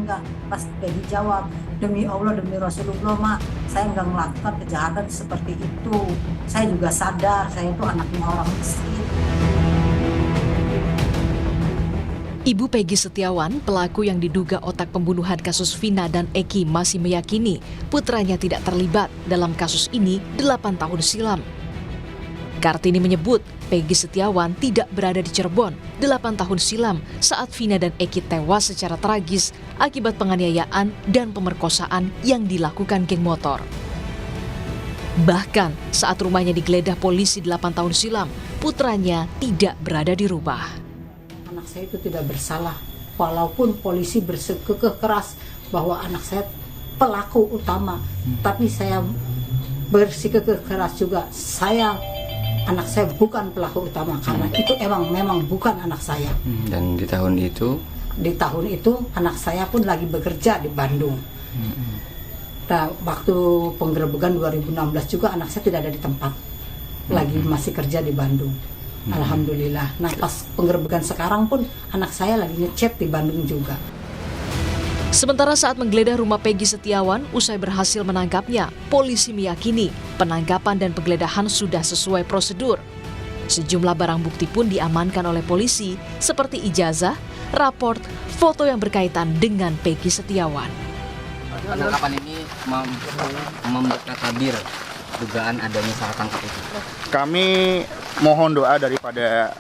enggak. Pas Peggy jawab, demi Allah, demi Rasulullah, Mak, saya enggak melakukan kejahatan seperti itu. Saya juga sadar, saya itu anaknya orang miskin. Ibu Peggy Setiawan, pelaku yang diduga otak pembunuhan kasus Vina dan Eki, masih meyakini putranya tidak terlibat dalam kasus ini 8 tahun silam. Kartini menyebut Peggy Setiawan tidak berada di Cirebon 8 tahun silam saat Vina dan Eki tewas secara tragis akibat penganiayaan dan pemerkosaan yang dilakukan geng motor. Bahkan saat rumahnya digeledah polisi 8 tahun silam, putranya tidak berada di rumah. Anak saya itu tidak bersalah, walaupun polisi bersekekeh keras bahwa anak saya pelaku utama, tapi saya bersikekeh keras juga, anak saya bukan pelaku utama karena itu memang bukan anak saya. Dan di tahun itu? Di tahun itu anak saya pun lagi bekerja di Bandung. Nah, waktu penggerebekan 2016 juga anak saya tidak ada di tempat, lagi masih kerja di Bandung. Alhamdulillah. Nah, pas penggerebekan sekarang pun anak saya lagi ngechat di Bandung juga. Sementara saat menggeledah rumah Peggy Setiawan, usai berhasil menangkapnya, polisi meyakini penangkapan dan penggeledahan sudah sesuai prosedur. Sejumlah barang bukti pun diamankan oleh polisi, seperti ijazah, raport, foto yang berkaitan dengan Peggy Setiawan. Penangkapan ini membuka tabir dugaan adanya salah tangkap itu. Kami mohon doa daripada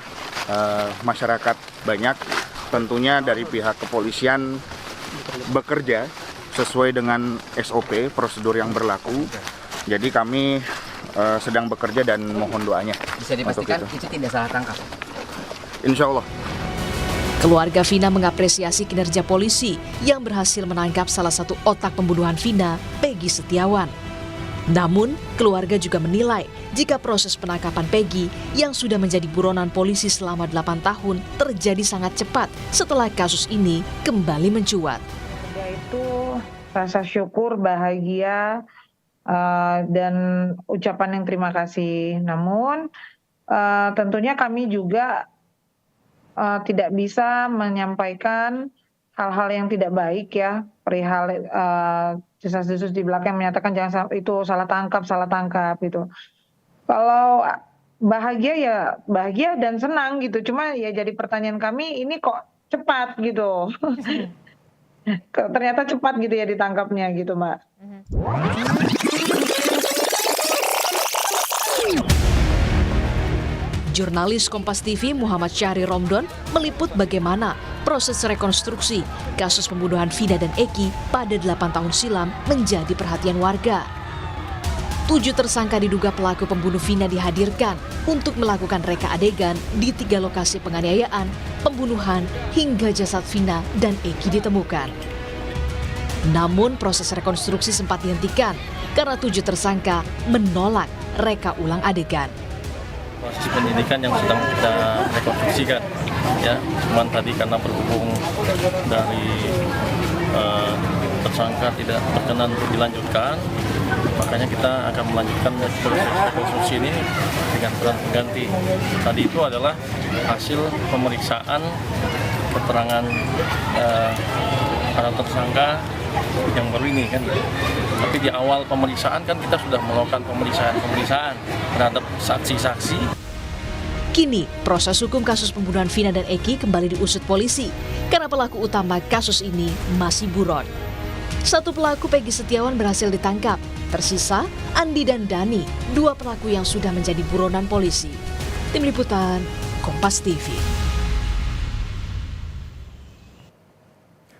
masyarakat banyak, tentunya dari pihak kepolisian bekerja sesuai dengan SOP, prosedur yang berlaku. Jadi kami sedang bekerja dan mohon doanya. Bisa dipastikan itu tidak salah tangkap? Insya Allah. Keluarga Vina mengapresiasi kinerja polisi yang berhasil menangkap salah satu otak pembunuhan Vina, Peggy Setiawan. Namun, keluarga juga menilai jika proses penangkapan Peggy yang sudah menjadi buronan polisi selama 8 tahun terjadi sangat cepat setelah kasus ini kembali mencuat. Yaitu rasa syukur, bahagia, dan ucapan yang terima kasih. Namun, tentunya kami juga tidak bisa menyampaikan hal-hal yang tidak baik ya, perihal desas-desus di belakang menyatakan jangan itu salah tangkap gitu. Kalau bahagia ya bahagia dan senang gitu, cuma ya jadi pertanyaan kami ini kok cepat gitu. Ternyata cepat gitu ya ditangkapnya gitu, Mbak. Jurnalis Kompas TV Muhammad Syahri Romdon meliput bagaimana proses rekonstruksi kasus pembunuhan Vina dan Eki pada 8 tahun silam menjadi perhatian warga. 7 tersangka diduga pelaku pembunuh Vina dihadirkan untuk melakukan reka adegan di 3 lokasi penganiayaan, pembunuhan, hingga jasad Vina dan Eki ditemukan. Namun proses rekonstruksi sempat dihentikan karena 7 tersangka menolak reka ulang adegan. Proses penyidikan yang sedang kita rekonstruksikan, ya, cuman tadi karena berhubung dari tersangka tidak berkenan untuk dilanjutkan, makanya kita akan melanjutkan proses rekonstruksi ini dengan peran pengganti. Tadi itu adalah hasil pemeriksaan keterangan para tersangka yang baru ini kan. Tapi di awal pemeriksaan kan kita sudah melakukan pemeriksaan terhadap saksi-saksi. Kini proses hukum kasus pembunuhan Vina dan Eki kembali diusut polisi karena pelaku utama kasus ini masih buron. 1 pelaku Peggy Setiawan berhasil ditangkap. Tersisa Andi dan Dani, 2 pelaku yang sudah menjadi buronan polisi. Tim Liputan Kompas TV.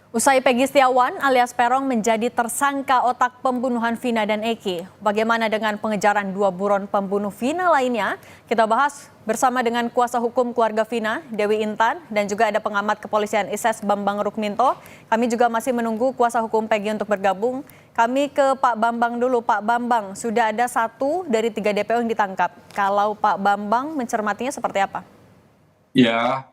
Usai Peggy Setiawan alias Peron menjadi tersangka otak pembunuhan Vina dan Eki, bagaimana dengan pengejaran 2 buron pembunuh Vina lainnya? Kita bahas bersama dengan kuasa hukum keluarga Vina, Dewi Intan, dan juga ada pengamat kepolisian ISES Bambang Rukminto. Kami juga masih menunggu kuasa hukum Peggy untuk bergabung. Kami ke Pak Bambang dulu. Pak Bambang, sudah ada 1 dari 3 DPO yang ditangkap. Kalau Pak Bambang mencermatinya seperti apa? Ya,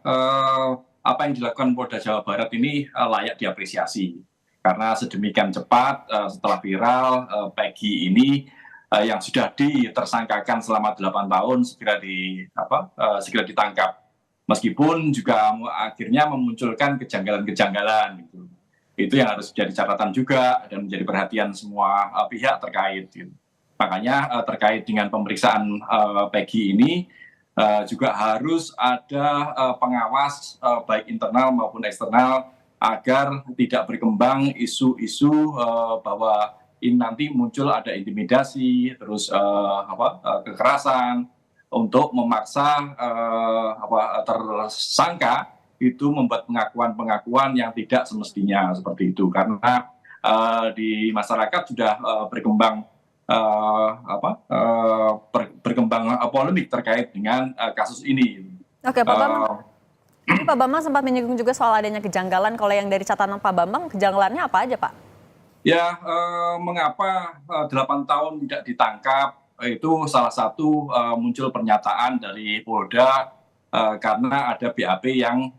apa yang dilakukan Polda Jawa Barat ini layak diapresiasi karena sedemikian cepat setelah viral Peggy ini yang sudah ditersangkakan selama 8 tahun segera ditangkap, meskipun juga akhirnya memunculkan kejanggalan-kejanggalan gitu. Itu yang harus jadi catatan juga dan menjadi perhatian semua pihak terkait. Gitu. Makanya terkait dengan pemeriksaan Peggy ini juga harus ada pengawas baik internal maupun eksternal agar tidak berkembang isu-isu bahwa ini nanti muncul ada intimidasi, terus kekerasan untuk memaksa tersangka itu membuat pengakuan-pengakuan yang tidak semestinya seperti itu, karena di masyarakat sudah berkembang polemik terkait dengan kasus ini. Oke, Pak Bambang. Ini Pak Bambang sempat menyinggung juga soal adanya kejanggalan. Kalau yang dari catatan Pak Bambang, kejanggalannya apa aja, Pak? Ya, mengapa 8 tahun tidak ditangkap, itu salah satu muncul pernyataan dari Polda karena ada BAP yang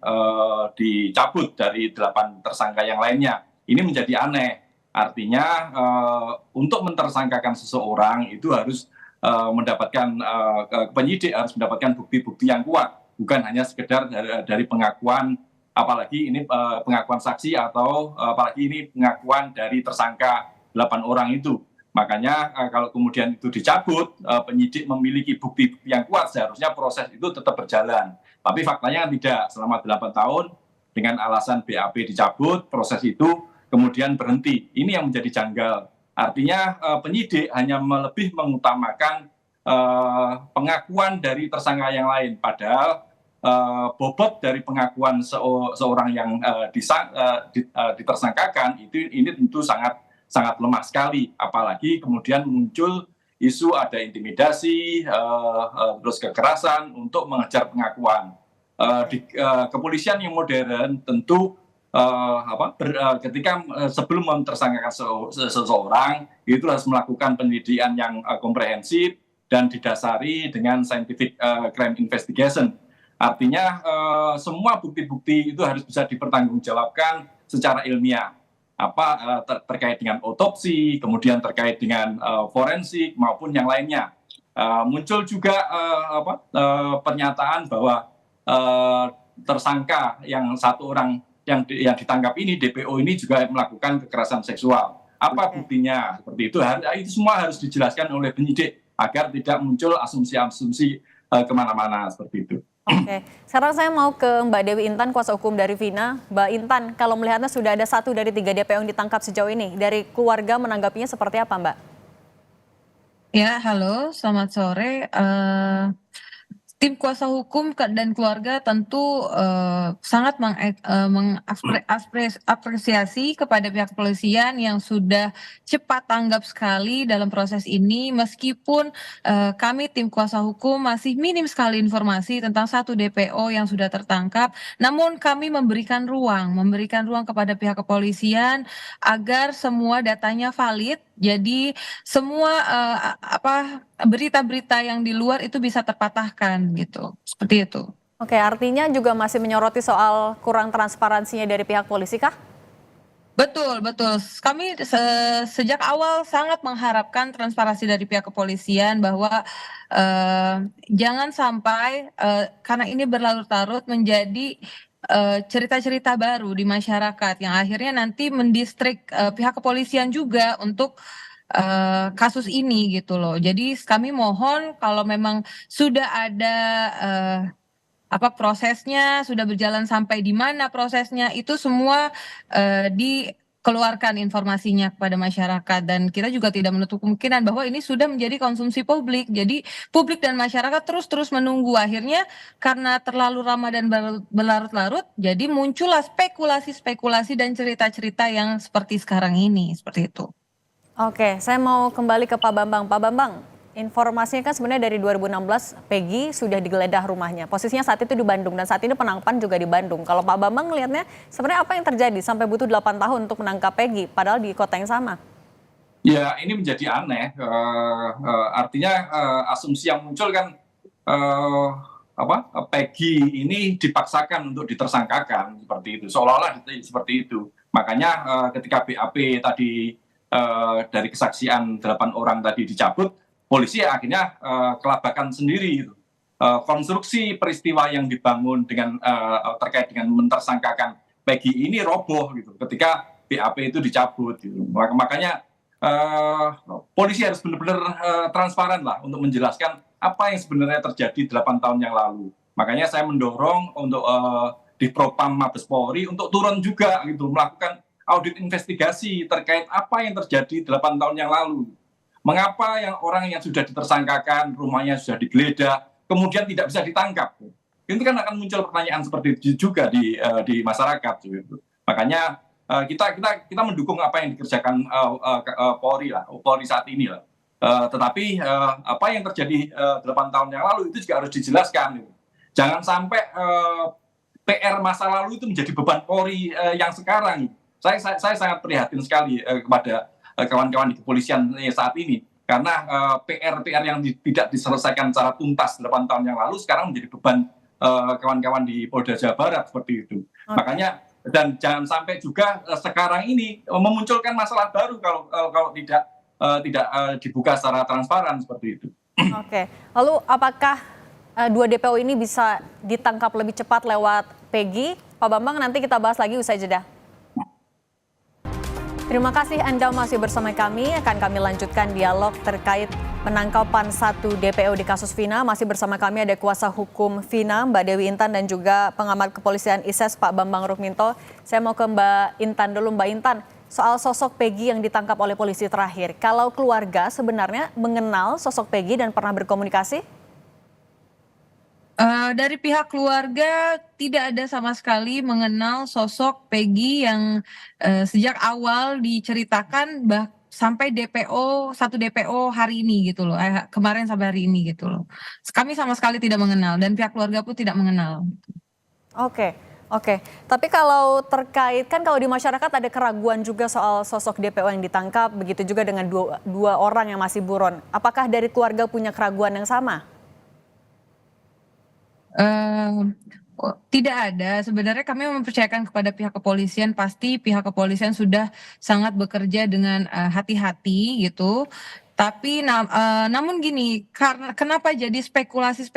dicabut dari 8 tersangka yang lainnya. Ini menjadi aneh. Artinya untuk mentersangkakan seseorang itu harus mendapatkan penyidik harus mendapatkan bukti-bukti yang kuat, bukan hanya sekedar dari pengakuan, apalagi ini pengakuan saksi atau apalagi ini pengakuan dari tersangka 8 orang itu. Makanya kalau kemudian itu dicabut, penyidik memiliki bukti-bukti yang kuat, seharusnya proses itu tetap berjalan. Tapi faktanya tidak, selama 8 tahun dengan alasan BAP dicabut, proses itu kemudian berhenti. Ini yang menjadi janggal. Artinya penyidik hanya lebih mengutamakan pengakuan dari tersangka yang lain. Padahal bobot dari pengakuan seorang yang ditersangkakan ini tentu sangat lemah sekali. Apalagi kemudian muncul isu ada intimidasi, terus kekerasan untuk mengejar pengakuan. Di kepolisian yang modern tentu ketika sebelum mentersangkakan seseorang itu harus melakukan penyelidikan yang komprehensif dan didasari dengan scientific crime investigation. Artinya semua bukti-bukti itu harus bisa dipertanggungjawabkan secara ilmiah, terkait dengan otopsi, kemudian terkait dengan forensik maupun yang lainnya. Muncul juga pernyataan bahwa tersangka yang satu orang yang ditangkap ini, DPO ini juga melakukan kekerasan seksual. Apa buktinya? Seperti itu. Itu semua harus dijelaskan oleh penyidik agar tidak muncul asumsi-asumsi kemana-mana seperti itu. Oke, sekarang saya mau ke Mbak Dewi Intan, kuasa hukum dari Vina. Mbak Intan, kalau melihatnya sudah ada 1 dari 3 DPO yang ditangkap sejauh ini, dari keluarga menanggapinya seperti apa, Mbak? Ya, halo, selamat sore. Tim kuasa hukum dan keluarga tentu sangat mengapresiasi kepada pihak kepolisian yang sudah cepat tanggap sekali dalam proses ini, meskipun kami tim kuasa hukum masih minim sekali informasi tentang 1 DPO yang sudah tertangkap. Namun kami memberikan ruang kepada pihak kepolisian agar semua datanya valid. Jadi semua berita-berita yang di luar itu bisa terpatahkan gitu, seperti itu. Oke, artinya juga masih menyoroti soal kurang transparansinya dari pihak polisi kah? Betul. Kami sejak awal sangat mengharapkan transparansi dari pihak kepolisian bahwa jangan sampai karena ini berlarut-larut menjadi cerita-cerita baru di masyarakat yang akhirnya nanti mendistrik pihak kepolisian juga untuk kasus ini gitu loh. Jadi kami mohon kalau memang sudah ada prosesnya, sudah berjalan sampai di mana prosesnya, itu semua dikeluarkan informasinya kepada masyarakat, dan kita juga tidak menutup kemungkinan bahwa ini sudah menjadi konsumsi publik. Jadi publik dan masyarakat terus menunggu, akhirnya karena terlalu lama dan berlarut-larut jadi muncullah spekulasi dan cerita-cerita yang seperti sekarang ini, seperti itu. Oke, saya mau kembali ke Pak Bambang. Pak Bambang, informasinya kan sebenarnya dari 2016 Peggy sudah digeledah rumahnya. Posisinya saat itu di Bandung dan saat ini penangkapan juga di Bandung. Kalau Pak Bambang melihatnya sebenarnya apa yang terjadi sampai butuh 8 tahun untuk menangkap Peggy padahal di kota yang sama? Ya, ini menjadi aneh. Artinya asumsi yang muncul kan Peggy ini dipaksakan untuk ditersangkakan seperti itu. Seolah-olah seperti itu. Makanya ketika BAP tadi dari kesaksian 8 orang tadi dicabut, polisi akhirnya kelabakan sendiri. Konstruksi peristiwa yang dibangun dengan terkait dengan mentersangkakan Peggy ini roboh gitu. Ketika BAP itu dicabut gitu. Makanya polisi harus benar-benar transparan lah untuk menjelaskan apa yang sebenarnya terjadi 8 tahun yang lalu. Makanya saya mendorong untuk di Propam Mabes Polri untuk turun juga gitu, melakukan audit investigasi terkait apa yang terjadi 8 tahun yang lalu. Mengapa orang yang sudah ditersangkakan, rumahnya sudah digeledah, kemudian tidak bisa ditangkap? Itu kan akan muncul pertanyaan seperti itu juga di masyarakat. Gitu. Makanya kita mendukung apa yang dikerjakan Polri saat ini lah. Tetapi apa yang terjadi 8 tahun yang lalu itu juga harus dijelaskan. Gitu. Jangan sampai PR masa lalu itu menjadi beban Polri yang sekarang. Saya sangat prihatin sekali kepada kawan-kawan di kepolisian saat ini. Karena PR yang tidak diselesaikan secara tuntas 8 tahun yang lalu sekarang menjadi beban kawan-kawan di Polda Jawa Barat seperti itu. Okay. Makanya dan jangan sampai juga sekarang ini memunculkan masalah baru kalau tidak dibuka secara transparan seperti itu. Oke. Lalu apakah 2 DPO ini bisa ditangkap lebih cepat lewat Peggy? Pak Bambang, nanti kita bahas lagi usai jeda. Terima kasih Anda masih bersama kami. Akan kami lanjutkan dialog terkait penangkapan 1 DPO di kasus Vina. Masih bersama kami ada kuasa hukum Vina, Mbak Dewi Intan, dan juga pengamat kepolisian ISES, Pak Bambang Rukminto. Saya mau ke Mbak Intan dulu. Mbak Intan, soal sosok Peggy yang ditangkap oleh polisi terakhir. Kalau keluarga sebenarnya mengenal sosok Peggy dan pernah berkomunikasi? Dari pihak keluarga tidak ada sama sekali mengenal sosok Peggy yang sejak awal diceritakan sampai satu DPO hari ini gitu loh, kemarin sampai hari ini gitu loh. Kami sama sekali tidak mengenal dan pihak keluarga pun tidak mengenal. Oke. Tapi kalau terkait, kan kalau di masyarakat ada keraguan juga soal sosok DPO yang ditangkap, begitu juga dengan dua orang yang masih buron. Apakah dari keluarga punya keraguan yang sama? Tidak ada. Sebenarnya kami mempercayakan kepada pihak kepolisian, pasti pihak kepolisian sudah sangat bekerja dengan hati-hati gitu. Tapi namun gini, kenapa jadi spekulasi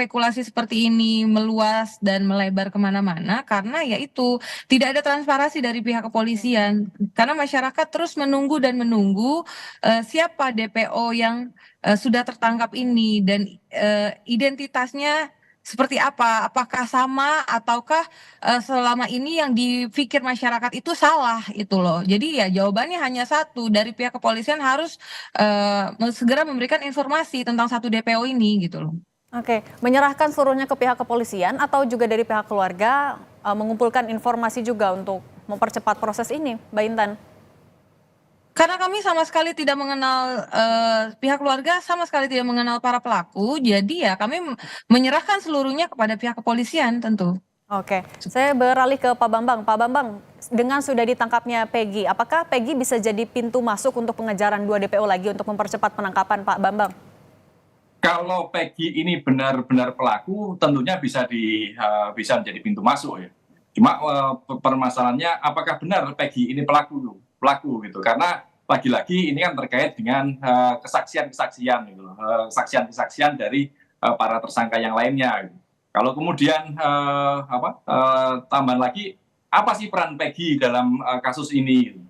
seperti ini meluas dan melebar kemana-mana? Karena yaitu tidak ada transparansi dari pihak kepolisian. Karena masyarakat terus menunggu siapa DPO yang sudah tertangkap ini dan identitasnya seperti apa? Apakah sama ataukah selama ini yang dipikir masyarakat itu salah itu loh. Jadi ya jawabannya hanya satu, dari pihak kepolisian harus segera memberikan informasi tentang 1 DPO ini gitu loh. Oke, menyerahkan seluruhnya ke pihak kepolisian atau juga dari pihak keluarga mengumpulkan informasi juga untuk mempercepat proses ini, Mbak Intan? Karena kami sama sekali tidak mengenal, pihak keluarga sama sekali tidak mengenal para pelaku, jadi ya kami menyerahkan seluruhnya kepada pihak kepolisian tentu. Oke, saya beralih ke Pak Bambang. Pak Bambang, dengan sudah ditangkapnya Peggy, apakah Peggy bisa jadi pintu masuk untuk pengejaran 2 DPO lagi untuk mempercepat penangkapan, Pak Bambang? Kalau Peggy ini benar-benar pelaku, tentunya bisa menjadi pintu masuk ya. Cuma permasalahannya apakah benar Peggy ini pelaku gitu, karena lagi-lagi ini kan terkait dengan kesaksian-kesaksian gitu, kesaksian dari para tersangka yang lainnya gitu. Kalau kemudian tambahan lagi, apa sih peran Peggy dalam kasus ini gitu.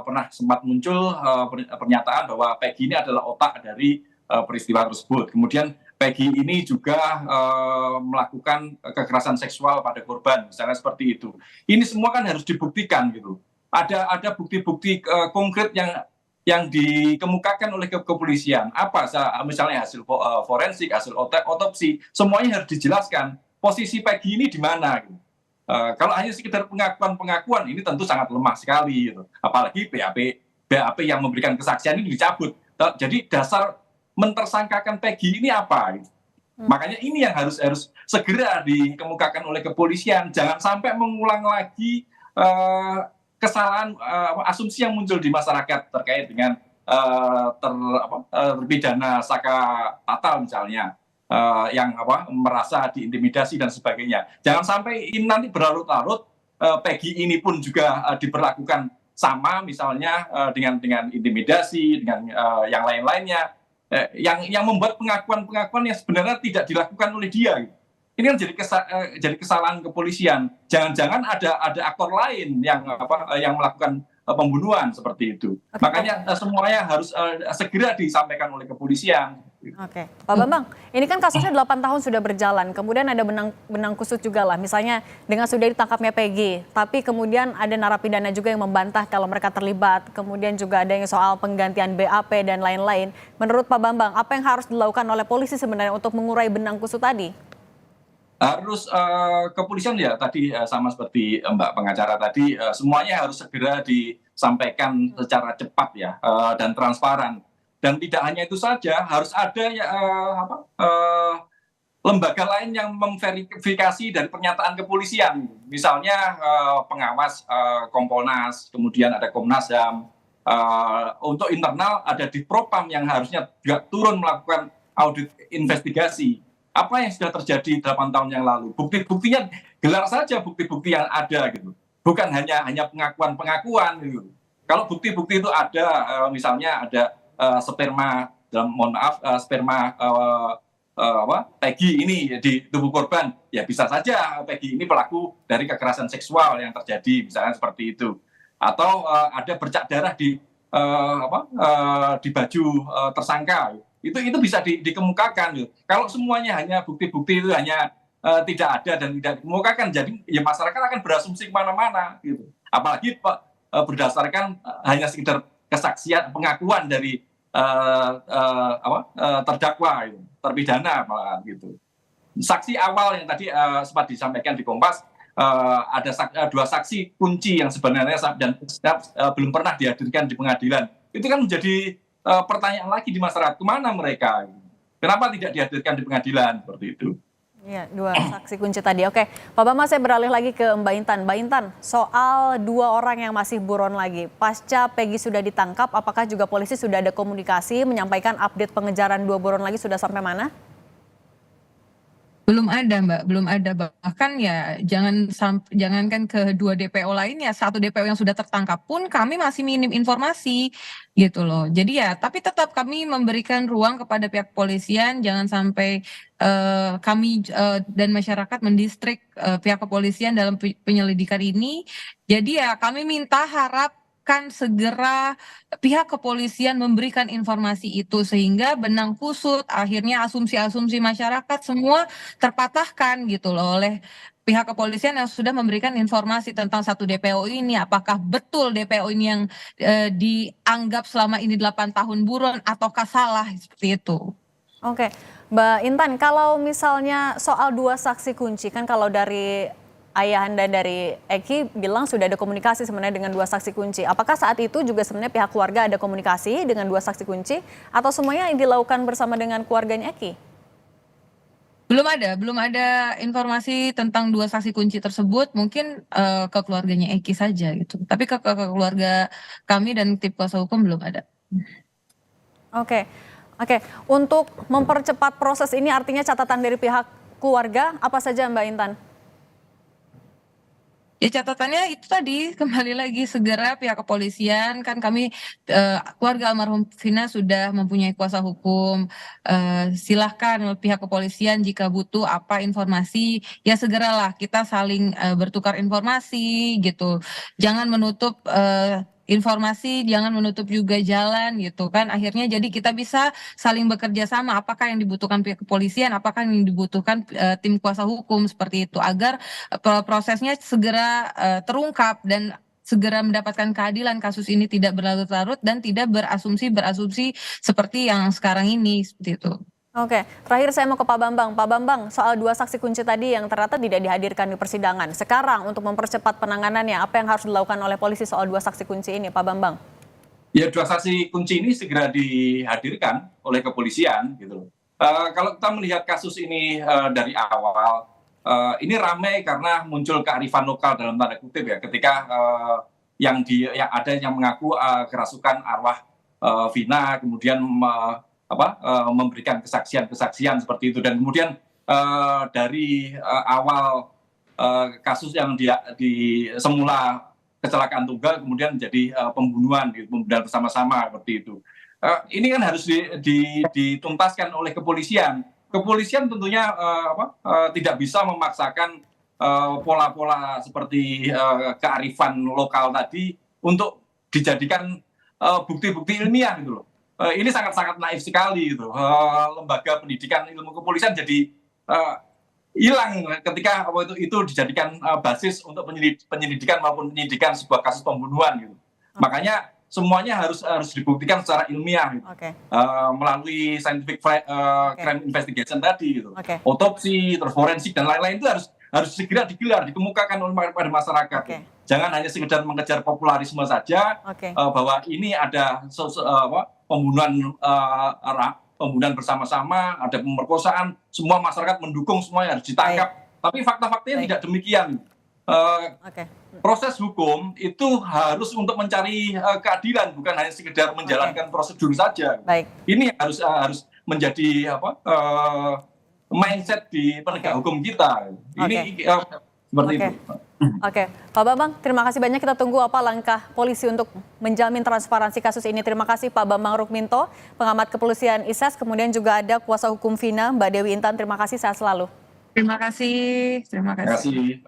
Pernah sempat muncul pernyataan bahwa Peggy ini adalah otak dari peristiwa tersebut. Kemudian Peggy ini juga melakukan kekerasan seksual pada korban, misalnya seperti itu. Ini semua kan harus dibuktikan gitu. Ada bukti-bukti konkret yang dikemukakan oleh kepolisian. Apa misalnya hasil forensik, hasil otopsi, semuanya harus dijelaskan. Posisi Peggy ini di mana? Gitu. Kalau hanya sekedar pengakuan ini tentu sangat lemah sekali. Gitu. Apalagi BAP yang memberikan kesaksian ini dicabut. Jadi dasar mentersangkakan Peggy ini apa? Gitu. Makanya ini yang harus segera dikemukakan oleh kepolisian. Jangan sampai mengulang lagi kesalahan asumsi yang muncul di masyarakat terkait dengan terpidana Saka Tatal misalnya yang merasa diintimidasi dan sebagainya. Jangan sampai ini nanti berlarut-larut Peggy ini pun juga diberlakukan sama misalnya dengan intimidasi, dengan yang lain-lainnya yang membuat pengakuan yang sebenarnya tidak dilakukan oleh dia. ini kan jadi kesalahan kepolisian. Jangan-jangan ada aktor lain yang melakukan pembunuhan seperti itu. Oke. Makanya semuanya harus segera disampaikan oleh kepolisian. Oke, Pak Bambang, ini kan kasusnya 8 tahun sudah berjalan, kemudian ada benang kusut juga lah, misalnya dengan sudah ditangkapnya Peggy, tapi kemudian ada narapidana juga yang membantah kalau mereka terlibat, kemudian juga ada yang soal penggantian BAP dan lain-lain. Menurut Pak Bambang, apa yang harus dilakukan oleh polisi sebenarnya untuk mengurai benang kusut tadi? Harus kepolisian ya tadi sama seperti Mbak pengacara tadi, semuanya harus segera disampaikan secara cepat ya dan transparan. Dan tidak hanya itu saja, harus ada lembaga lain yang memverifikasi dari pernyataan kepolisian. Misalnya pengawas Kompolnas, kemudian ada Komnas HAM. Untuk internal ada di Propam yang harusnya juga turun melakukan audit investigasi. Apa yang sudah terjadi 8 tahun yang lalu? Bukti-buktinya gelar saja bukti-bukti yang ada gitu. Bukan hanya pengakuan-pengakuan gitu. Kalau bukti-bukti itu ada, misalnya ada sperma Peggy ini di tubuh korban, ya bisa saja Peggy ini pelaku dari kekerasan seksual yang terjadi, misalnya seperti itu. Atau ada bercak darah di baju tersangka, itu bisa dikemukakan. Kalau semuanya hanya bukti-bukti itu hanya tidak ada dan tidak dikemukakan, jadi ya masyarakat akan berasumsi kemana-mana gitu. Apalagi berdasarkan hanya sekedar kesaksian pengakuan dari terdakwa terpidana malah gitu. Saksi awal yang tadi sempat disampaikan di Kompas, ada 2 saksi kunci yang sebenarnya dan belum pernah dihadirkan di pengadilan. Itu kan menjadi pertanyaan lagi di masyarakat, kemana mereka? Kenapa tidak dihadirkan di pengadilan seperti itu? Iya, 2 saksi kunci tadi. Oke, Pak Bambang, saya beralih lagi ke Mbak Intan. Mbak Intan, soal 2 orang yang masih buron lagi. Pasca Peggy sudah ditangkap, apakah juga polisi sudah ada komunikasi menyampaikan update pengejaran 2 buron lagi sudah sampai mana? Belum ada, Mbak, belum ada. Bahkan ya jangankan ke 2 DPO lainnya, 1 DPO yang sudah tertangkap pun kami masih minim informasi gitu loh. Jadi ya, tapi tetap kami memberikan ruang kepada pihak kepolisian, jangan sampai kami dan masyarakat mendistrik pihak kepolisian dalam penyelidikan ini. Jadi ya kami minta segera pihak kepolisian memberikan informasi itu sehingga benang kusut, akhirnya asumsi-asumsi masyarakat semua terpatahkan gitu loh oleh pihak kepolisian yang sudah memberikan informasi tentang 1 DPO ini. Apakah betul DPO ini yang dianggap selama ini 8 tahun buron ataukah salah seperti itu. Oke, Mbak Intan, kalau misalnya soal 2 saksi kunci, kan kalau dari ayahanda dari Eki bilang sudah ada komunikasi sebenarnya dengan 2 saksi kunci. Apakah saat itu juga sebenarnya pihak keluarga ada komunikasi dengan 2 saksi kunci atau semuanya yang dilakukan bersama dengan keluarganya Eki? Belum ada informasi tentang 2 saksi kunci tersebut, mungkin ke keluarganya Eki saja gitu. Tapi ke keluarga kami dan tim kuasa hukum belum ada. Oke. Untuk mempercepat proses ini artinya catatan dari pihak keluarga apa saja Mbak Intan? Ya catatannya itu tadi, kembali lagi segera pihak kepolisian, kan kami keluarga almarhum Vina sudah mempunyai kuasa hukum, silahkan pihak kepolisian jika butuh apa informasi ya segeralah kita saling bertukar informasi gitu, jangan menutup informasi, jangan menutup juga jalan gitu kan. Akhirnya jadi kita bisa saling bekerja sama, apakah yang dibutuhkan pihak kepolisian, apakah yang dibutuhkan tim kuasa hukum seperti itu, agar prosesnya segera terungkap dan segera mendapatkan keadilan, kasus ini tidak berlarut-larut dan tidak berasumsi seperti yang sekarang ini seperti itu. Oke, terakhir saya mau ke Pak Bambang. Pak Bambang, soal 2 saksi kunci tadi yang ternyata tidak dihadirkan di persidangan. Sekarang untuk mempercepat penanganannya, apa yang harus dilakukan oleh polisi soal 2 saksi kunci ini, Pak Bambang? Ya 2 saksi kunci ini segera dihadirkan oleh kepolisian gitu. Kalau kita melihat kasus ini dari awal, ini ramai karena muncul kearifan lokal dalam tanda kutip ya, ketika yang ada yang mengaku kerasukan arwah Vina, kemudian memberikan kesaksian seperti itu, dan kemudian dari awal kasus yang semula kecelakaan tunggal kemudian menjadi pembunuhan bersama-sama seperti itu. Ini kan harus dituntaskan oleh kepolisian. kepolisian tentunya tidak bisa memaksakan pola-pola seperti kearifan lokal tadi untuk dijadikan bukti-bukti ilmiah gitu loh. Ini sangat-sangat naif sekali gitu. Lembaga pendidikan ilmu kepolisian jadi hilang ketika itu dijadikan basis untuk penyelidikan maupun penyidikan sebuah kasus pembunuhan gitu. Makanya semuanya harus dibuktikan secara ilmiah gitu. Melalui scientific crime investigation tadi gitu. Otopsi, terus forensik dan lain-lain itu harus segera digelar, dikemukakan pada masyarakat. Jangan hanya sekedar mengejar popularisme saja bahwa ini ada pembunuhan bersama-sama, ada pemerkosaan, semua masyarakat mendukung, semuanya harus ditangkap. Tapi fakta-faktanya tidak demikian. Proses hukum itu harus untuk mencari keadilan, bukan hanya sekedar menjalankan prosedur saja. Ini harus menjadi mindset di penegak hukum kita. Ini seperti itu. Pak Bambang, terima kasih banyak. Kita tunggu apa langkah polisi untuk menjamin transparansi kasus ini. Terima kasih Pak Bambang Rukminto, pengamat kepolisian ISES. Kemudian juga ada kuasa hukum Vina, Mbak Dewi Intan. Terima kasih, sehat selalu. Terima kasih. Terima kasih.